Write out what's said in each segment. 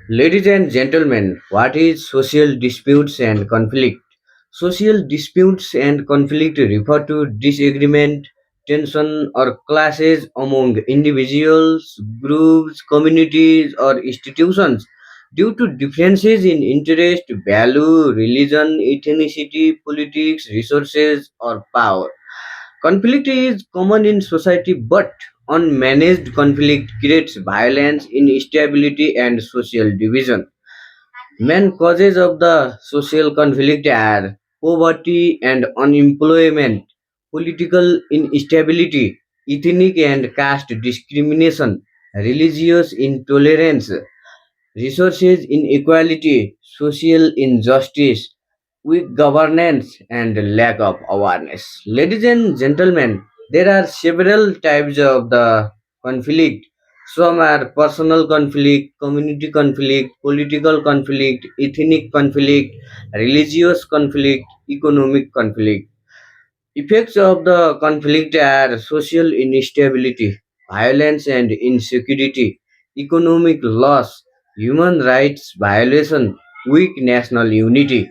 Ladies and gentlemen, what is social disputes and conflict? Social disputes and conflict refer to disagreement, tension, or clashes among individuals, groups, communities, or institutions due to differences in interest, value, religion, ethnicity, politics, resources, or power. Conflict is common in society, but unmanaged conflict creates violence, instability, and social division. Main causes of the social conflict are poverty and unemployment, political instability, ethnic and caste discrimination, religious intolerance, resources inequality, social injustice, weak governance, and lack of awareness. Ladies and gentlemen, there are several types of the conflict. Some are personal conflict, community conflict, political conflict, ethnic conflict, religious conflict, economic conflict. Effects of the conflict are social instability, violence and insecurity, economic loss, human rights violation, weak national unity.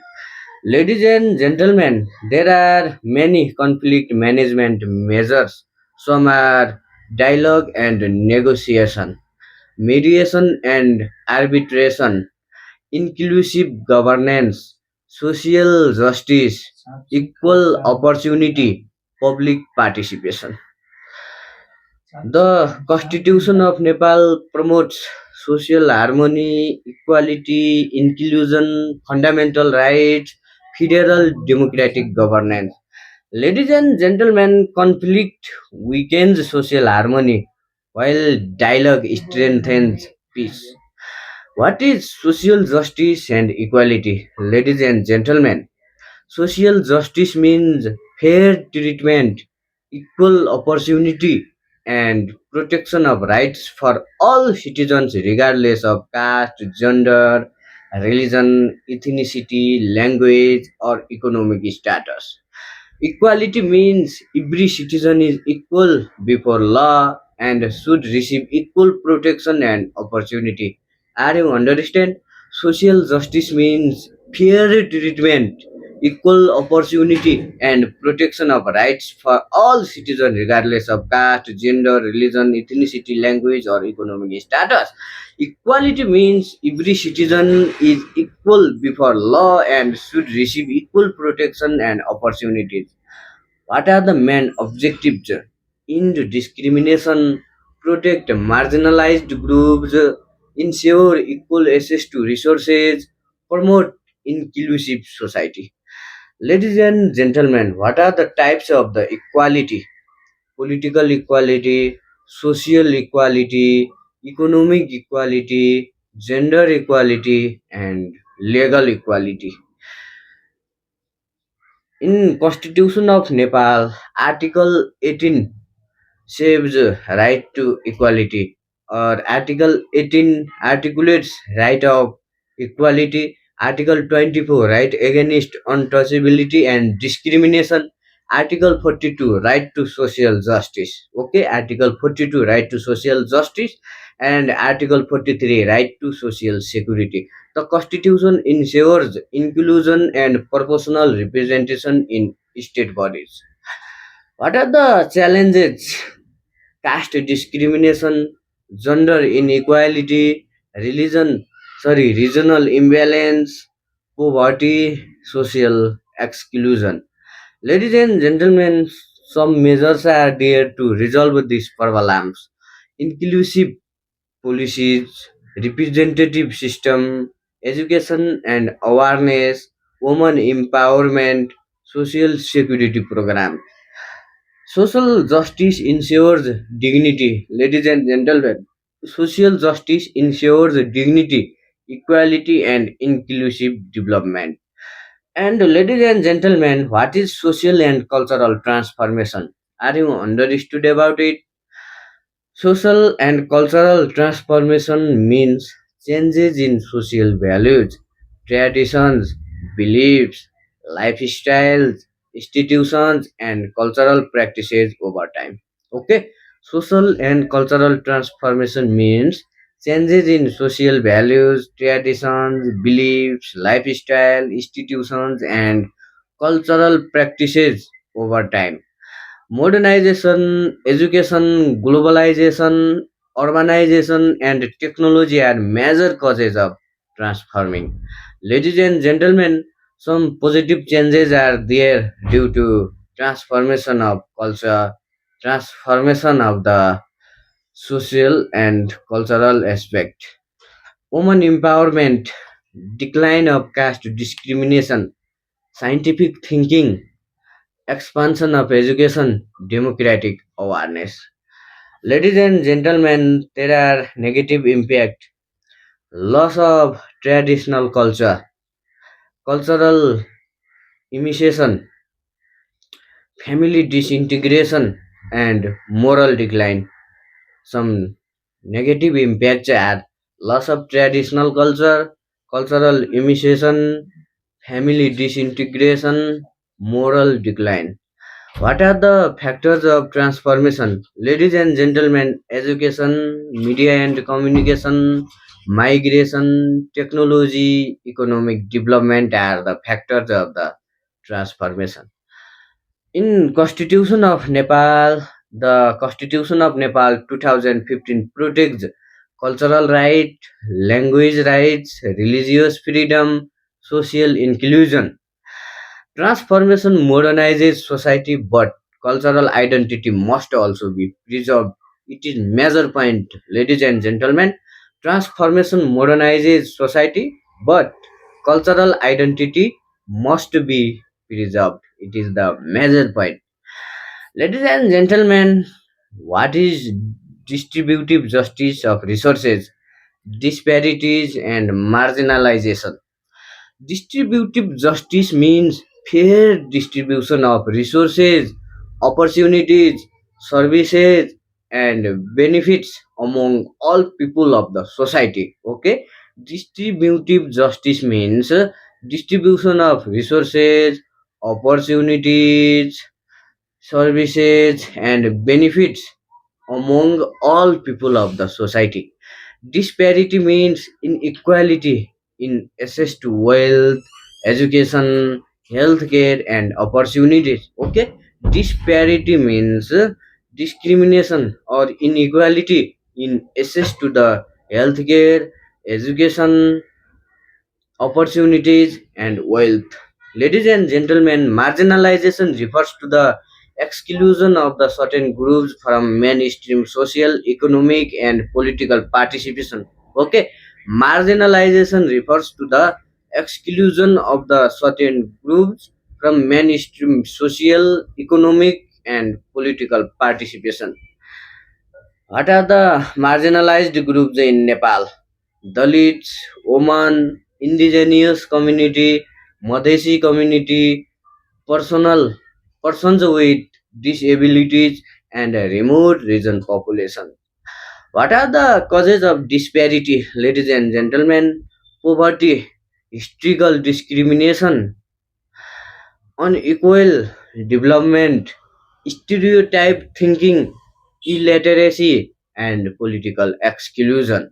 Ladies and gentlemen, there are many conflict management measures. Some are dialogue and negotiation, mediation and arbitration, inclusive governance, social justice, equal opportunity, public participation. The Constitution of Nepal promotes social harmony, equality, inclusion, fundamental rights, federal democratic governance. Ladies and gentlemen, conflict weakens social harmony while dialogue strengthens peace. What is social justice and equality? Ladies and gentlemen, social justice means fair treatment, equal opportunity, and protection of rights for all citizens regardless of caste, gender, religion, ethnicity, language, or economic status. Equality means every citizen is equal before law and should receive equal protection and opportunity. Are you understand? Social justice means fair treatment, equal opportunity, and protection of rights for all citizens regardless of caste, gender, religion, ethnicity, language, or economic status. Equality means every citizen is equal before law and should receive equal protection and opportunities. What are the main objectives? End discrimination, protect marginalized groups, ensure equal access to resources, promote inclusive society. Ladies and gentlemen, what are the types of the equality? Political equality, social equality, economic equality, gender equality, and legal equality. In Constitution of Nepal, Article 18 saves right to equality, or Article 18 articulates right of equality. Article 24 right against untouchability and discrimination. Article 42 right to social justice. Okay, Article 42 right to social justice, and Article 43 right to social security. The Constitution ensures inclusion and proportional representation in state bodies. What are the challenges? Caste discrimination, gender inequality, regional imbalance, poverty, social exclusion. Ladies and gentlemen, some measures are there to resolve these problems. Inclusive policies, representative system, education and awareness, women empowerment, social security program. Social justice ensures dignity, ladies and gentlemen. Social justice ensures dignity, equality, and inclusive development. And ladies and gentlemen, what is social and cultural transformation? Are you understood about it? Social and cultural transformation means changes in social values, traditions, beliefs, lifestyles, institutions, and cultural practices over time. Okay, social and cultural transformation means changes in social values, traditions, beliefs, lifestyle, institutions, and cultural practices over time. Modernization, education, globalization, urbanization, and technology are major causes of transforming. Ladies and gentlemen, some positive changes are there due to transformation of culture, transformation of the social and cultural aspect. Women empowerment, decline of caste discrimination, scientific thinking, expansion of education, democratic awareness. Ladies and gentlemen, there are negative impact, loss of traditional culture, cultural immersion, family disintegration, and moral decline. Some negative impacts are loss of traditional culture, cultural immersion, family disintegration, moral decline. What are the factors of transformation? Ladies and gentlemen, education, media and communication, migration, technology, economic development are the factors of the transformation. In Constitution of Nepal, the Constitution of Nepal 2015 protects cultural right, language rights, religious freedom, social inclusion. Transformation modernizes society, but cultural identity must also be preserved. It is major point, ladies and gentlemen. Transformation modernizes society, but cultural identity must be preserved. It is the major point. Ladies and gentlemen, what is distributive justice of resources, disparities, and marginalization? Distributive justice means fair distribution of resources, opportunities, services, and benefits among all people of the society. Okay, distributive justice means distribution of resources, opportunities, services, and benefits among all people of the society. Disparity means inequality in access to wealth, education, healthcare, and opportunities. Okay, disparity means discrimination or inequality in access to the healthcare, education, opportunities, and wealth. Ladies and gentlemen, marginalization refers to the exclusion of the certain groups from mainstream social, economic, and political participation. Okay, marginalization refers to the exclusion of the certain groups from mainstream social, economic, and political participation. What are the marginalized groups in Nepal? Dalits, women, indigenous community, Madhesi community, personal persons with disabilities, and a remote region population. What are the causes of disparity, ladies and gentlemen? Poverty, historical discrimination, unequal development, stereotype thinking, illiteracy, and political exclusion.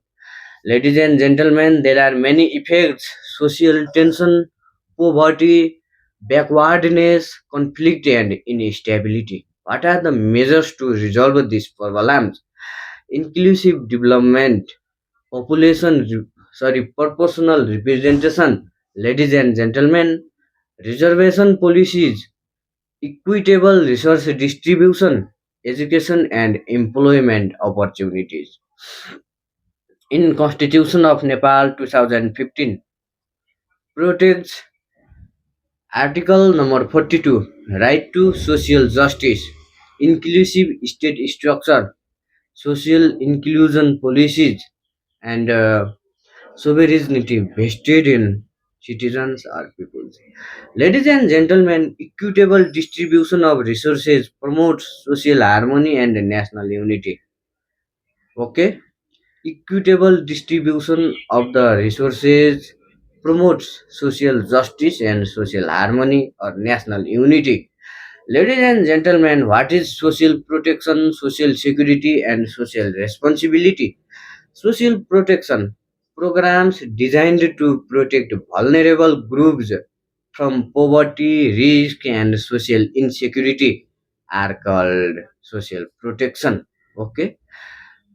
Ladies and gentlemen, there are many effects: social tension, poverty, backwardness, conflict, and instability. What are the measures to resolve these problems? Inclusive development, proportional representation. Ladies and gentlemen, reservation policies, equitable resource distribution, education and employment opportunities. In Constitution of Nepal 2015 protects Article number 42 right to social justice, inclusive state structure, social inclusion policies, and sovereignty vested in citizens or peoples. Ladies and gentlemen, equitable distribution of resources promotes social harmony and national unity. Okay, equitable distribution of the resources promotes social justice and social harmony or national unity. Ladies and gentlemen, what is social protection, social security, and social responsibility? Social protection programs designed to protect vulnerable groups from poverty, risk, and social insecurity are called social protection. Okay,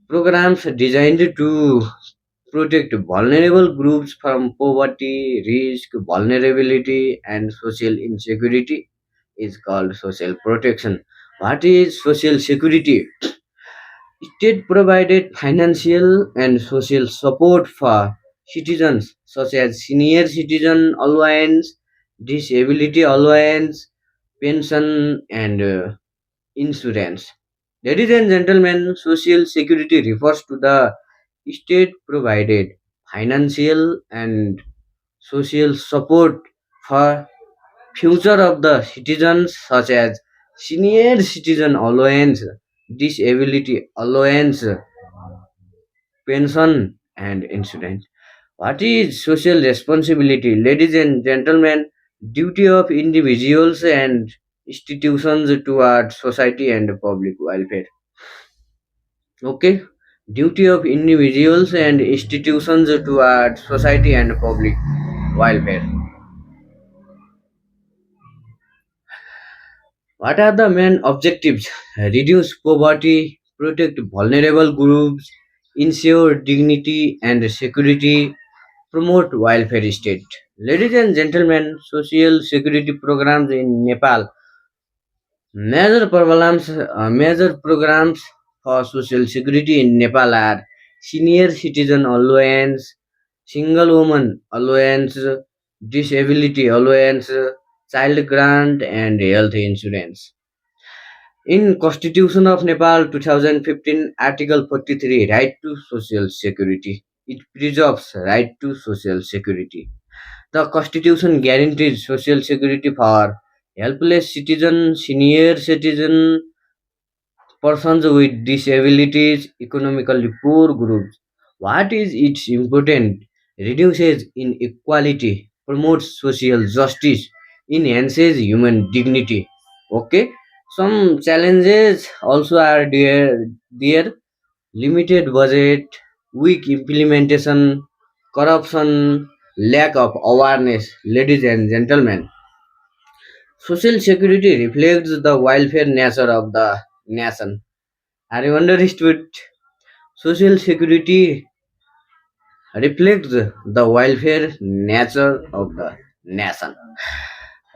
programs designed to protect vulnerable groups from poverty, risk, vulnerability, and social insecurity is called social protection. What is social security? State provided financial and social support for citizens such as senior citizen allowance, disability allowance, pension, and insurance. Ladies and gentlemen, social security refers to the state provided financial and social support for future of the citizens such as senior citizen allowance, disability allowance, pension, and insurance. What is social responsibility? Ladies and gentlemen, duty of individuals and institutions toward society and public welfare. Okay, duty of individuals and institutions toward society and public welfare. What are the main objectives? Reduce poverty, protect vulnerable groups, ensure dignity and security, promote welfare state. Ladies and gentlemen, social security programs in Nepal. Major programs for social security in Nepal are senior citizen allowance, single woman allowance, disability allowance, child grant, and health insurance. In Constitution of Nepal 2015, Article 43, Right to Social Security. It preserves right to social security. The Constitution guarantees social security for helpless citizen, senior citizen, persons with disabilities, economically poor groups. What is its important? Reduces inequality, promotes social justice, enhances human dignity. Okay. Some challenges also are there limited budget, weak implementation, corruption, lack of awareness. Ladies and gentlemen, social security reflects the welfare nature of the nation. Are you understood? Social security reflects the welfare nature of the nation.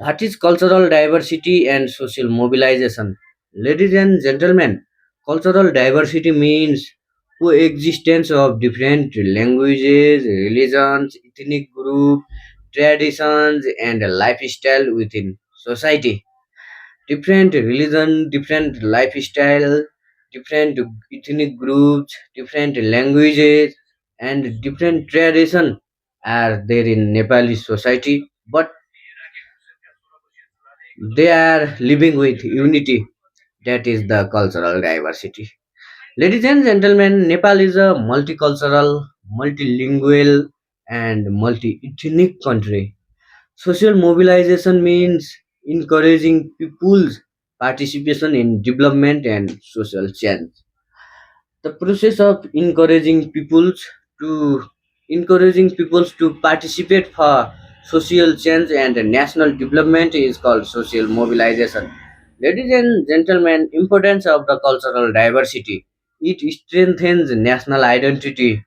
What is cultural diversity and social mobilization? Ladies and gentlemen, cultural diversity means coexistence of different languages, religions, ethnic groups, traditions, and lifestyle within society. Different religion, different lifestyle, different ethnic groups, different languages, and different tradition are there in Nepali society, but they are living with unity. That is the cultural diversity. Ladies and gentlemen, Nepal is a multicultural, multilingual, and multi-ethnic country. Social mobilization means encouraging people's participation in development and social change. The process of to encouraging peoples to participate for social change and national development is called social mobilization. Ladies and gentlemen, importance of the cultural diversity. It strengthens national identity,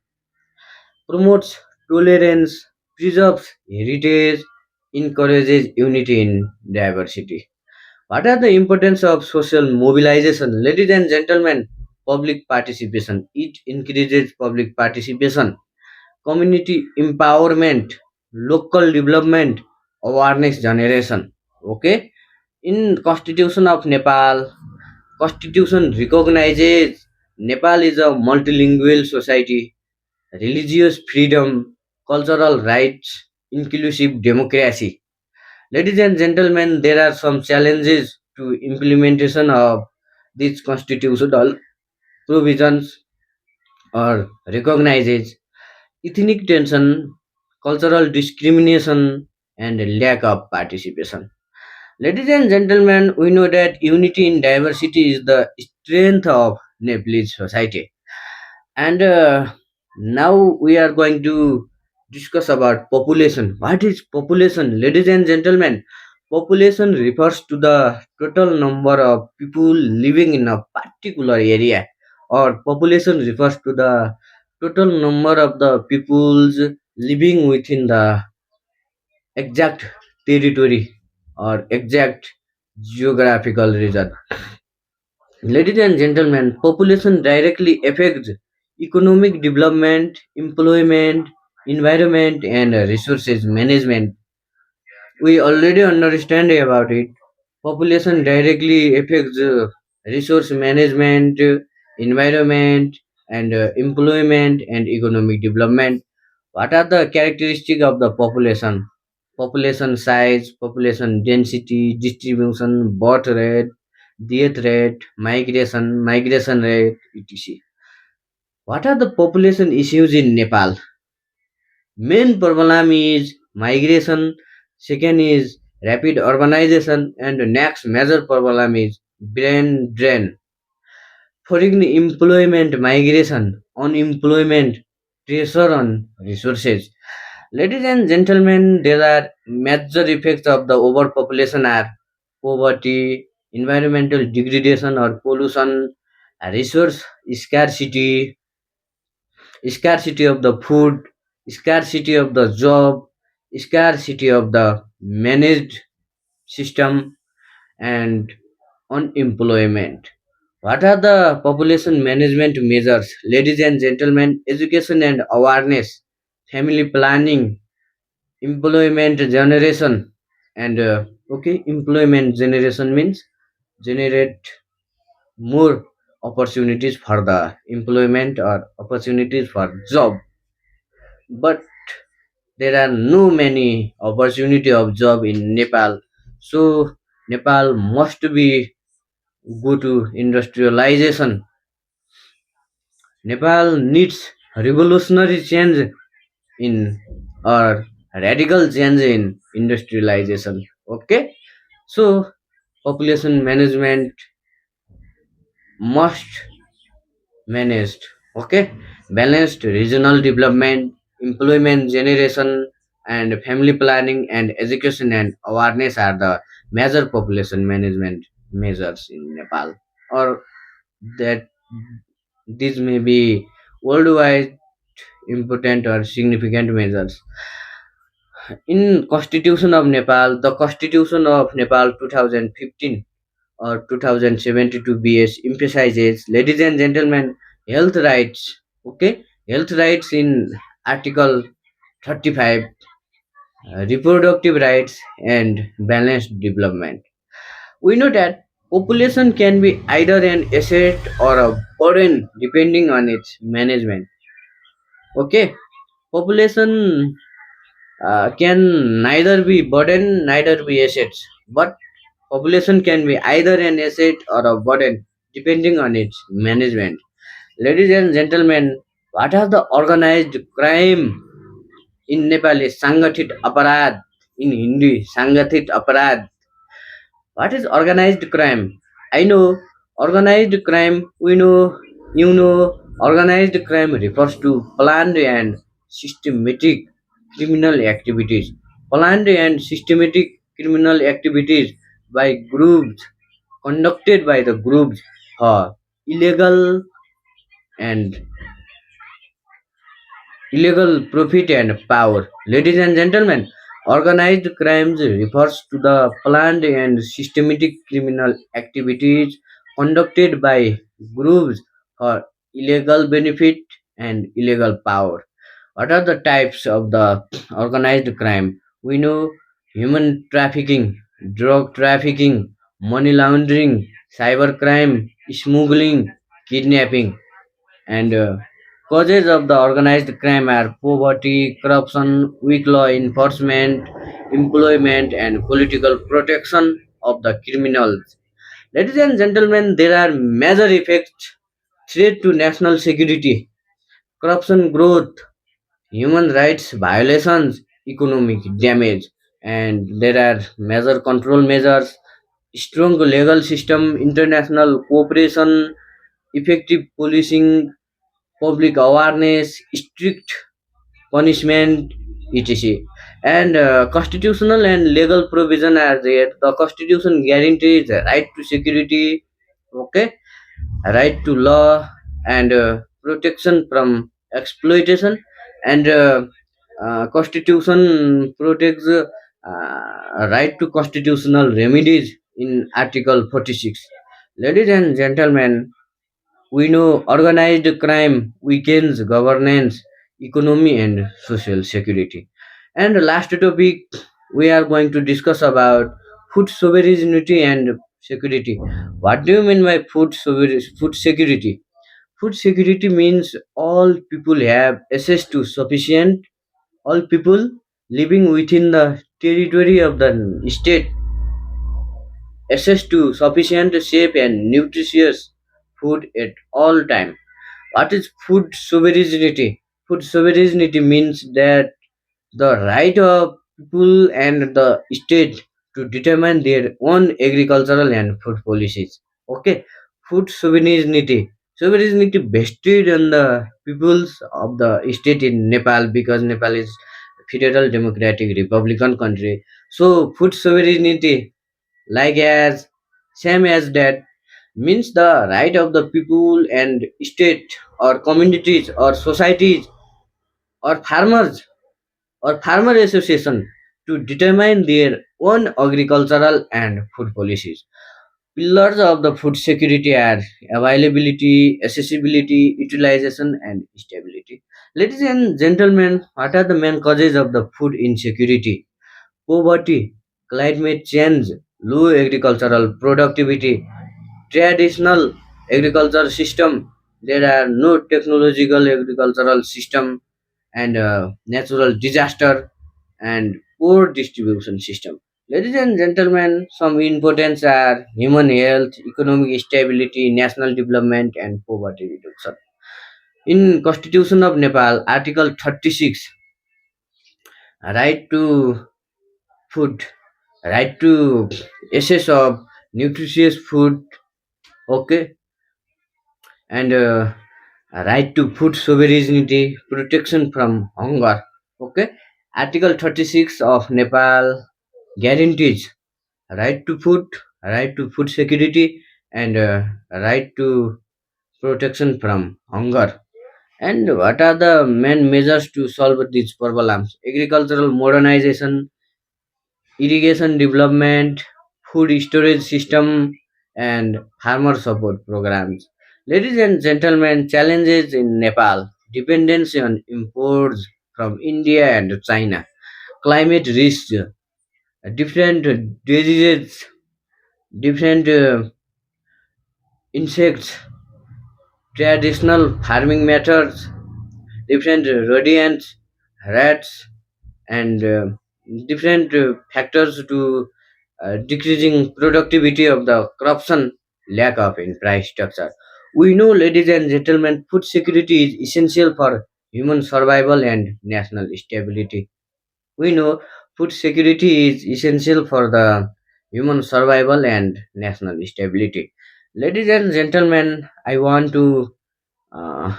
promotes tolerance, preserves heritage, encourages unity in diversity. What are the importance of social mobilization? Ladies and gentlemen, public participation. It increases public participation, community empowerment, local development, awareness generation. Okay. In Constitution of Nepal, Constitution recognizes Nepal is a multilingual society, religious freedom, cultural rights, inclusive democracy. Ladies and gentlemen, there are some challenges to implementation of these constitutional provisions or recognizes ethnic tension, cultural discrimination, and lack of participation. Ladies and gentlemen, we know that unity in diversity is the strength of Nepalese society. And Now we are going to discuss about population. What is population? Ladies and gentlemen, population refers to the total number of people living in a particular area, or population refers to the total number of the peoples living within the exact territory or exact geographical region. Ladies and gentlemen, population directly affects economic development, employment, environment, and resources management. We already understand about it. Population directly affects resource management, environment, and employment and economic development. What are the characteristics of the population? Population size, population density, distribution, birth rate, death rate, migration rate, etc. What are the population issues in Nepal? Main problem is migration, second is rapid urbanization, and the next major problem is brain drain. Foreign employment migration, unemployment, pressure on resources. Ladies and gentlemen, there are major effects of the overpopulation are poverty, environmental degradation or pollution, resource scarcity, scarcity of the food, scarcity of the job, scarcity of the managed system, and unemployment. What are the population management measures? Ladies and gentlemen, education and awareness, family planning, employment generation, and employment generation means generate more opportunities for the employment or opportunities for job, but there are no many opportunity of job in Nepal. So Nepal must be go to industrialization. Nepal needs revolutionary change in or radical change in industrialization. Okay, so population management must managed. Okay, balanced regional development, employment generation, and family planning and education and awareness are the major population management measures in Nepal, or that these may be worldwide important or significant measures. In Constitution of Nepal, the Constitution of Nepal 2015 or 2072 BS emphasizes, ladies and gentlemen, health rights. Okay, health rights in Article 35, reproductive rights and balanced development. We know that population can be either an asset or a burden depending on its management. Okay, population can neither be burden neither be assets, but population can be either an asset or a burden depending on its management. Ladies and gentlemen, what are the organized crime in Nepal is Sangathit Aparad. In Hindi, Sangathit Aparad. What is organized crime? I know organized crime, we know, you know, organized crime refers to planned and systematic criminal activities. Planned and systematic criminal activities by groups conducted by the groups for illegal and illegal profit and power. Ladies and gentlemen, organized crimes refers to the planned and systematic criminal activities conducted by groups for illegal benefit and illegal power. What are the types of the organized crime? We know human trafficking, drug trafficking, money laundering, cybercrime, smuggling, kidnapping, and causes of the organized crime are poverty, corruption, weak law enforcement, employment, and political protection of the criminals. Ladies and gentlemen, there are major effects threat to national security, corruption growth, human rights violations, economic damage, and there are major control measures, strong legal system, international cooperation, effective policing, public awareness, strict punishment, etc. And constitutional and legal provision are there. The constitution guarantees the right to security, okay, right to law, and protection from exploitation. And constitution protects right to constitutional remedies in Article 46. Ladies and gentlemen, we know organized crime weakens governance, economy, and social security. And the last topic, we are going to discuss about food sovereignty and security. What do you mean by food security? Food security means all people have access to sufficient, all people living within the territory of the state access to sufficient, safe, and nutritious food at all time. What is food sovereignty? Food sovereignty means that the right of people and the state to determine their own agricultural and food policies. Okay, food sovereignty. Sovereignty vested on the peoples of the state in Nepal because Nepal is federal democratic republican country. So food sovereignty, like as same as that, means the right of the people and state or communities or societies or farmer association to determine their own agricultural and food policies. Pillars of the food security are availability, accessibility, utilization, and stability. Ladies and gentlemen, what are the main causes of the food insecurity? Poverty, climate change, low agricultural productivity, traditional agricultural system. There are no technological agricultural system, and natural disaster and poor distribution system. Ladies and gentlemen, some importance are human health, economic stability, national development, and poverty reduction. In Constitution of Nepal, Article 36, right to food, right to access of nutritious food, okay, and right to food sovereignty, protection from hunger, okay. Article 36 of Nepal guarantees right to food, right to food security, and right to protection from hunger. And what are the main measures to solve these problems? Agricultural modernization, irrigation development, food storage system, and farmer support programs. Ladies and gentlemen, challenges in Nepal, dependency on imports from India and China, climate risks, different diseases, different insects, traditional farming methods, different rodents, rats, and different factors to decreasing productivity of the corruption, lack of infrastructure. We know, ladies and gentlemen, food security is essential for human survival and national stability. We know food security is essential for the human survival and national stability. Ladies and gentlemen, uh,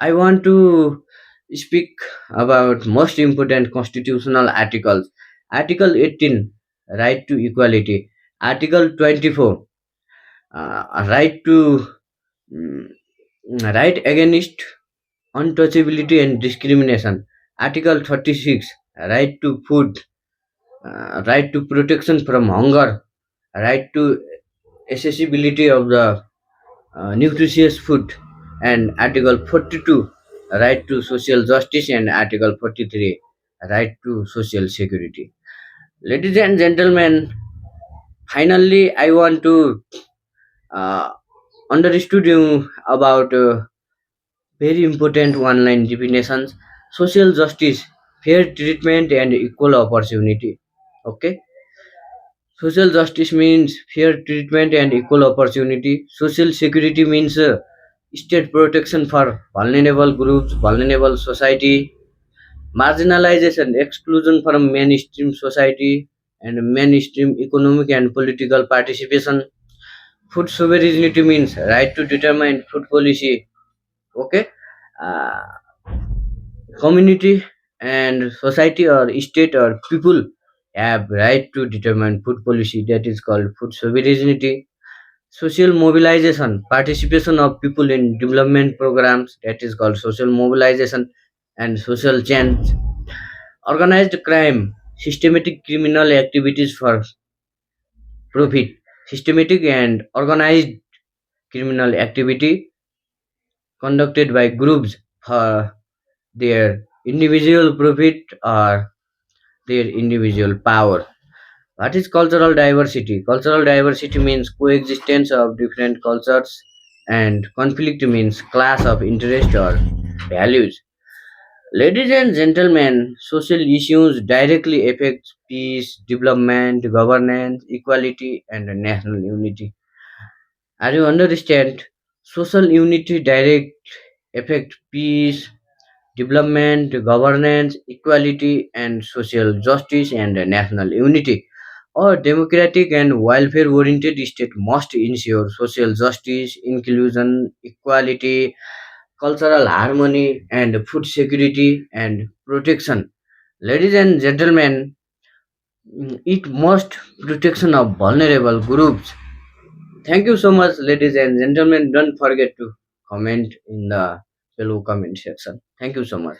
I want to speak about most important constitutional articles. Article 18, right to equality. Article 24, right to mm, right against untouchability and discrimination. Article 36, right to food, right to protection from hunger, right to accessibility of the nutritious food, and Article 42, right to social justice, and Article 43, right to social security. Ladies and gentlemen, finally, I want to uh, understood you about very important one-line definitions: social justice, fair treatment, and equal opportunity. Okay, social justice means fair treatment and equal opportunity. Social security means state protection for vulnerable groups, vulnerable society, marginalization, exclusion from mainstream society, and mainstream economic and political participation. Food sovereignty means right to determine food policy. Okay, Uh, Community and society or state or people have right to determine food policy, that is called food sovereignty. Social mobilization, participation of people in development programs, that is called social mobilization. And social change, organized crime, systematic criminal activities for profit. Systematic and organized criminal activity conducted by groups for their individual profit or their individual power. What is cultural diversity? Cultural diversity means coexistence of different cultures, and conflict means clash of interest or values. Ladies and gentlemen, social issues directly affect peace, development, governance, equality, and national unity. Are you understand? Social unity direct affect peace, development, governance, equality, and social justice and national unity. A democratic and welfare oriented state must ensure social justice, inclusion, equality, cultural harmony, and food security and protection. Ladies and gentlemen, it must protection of vulnerable groups. Thank you so much, ladies and gentlemen. Don't forget to comment in the below comment section. Thank you so much.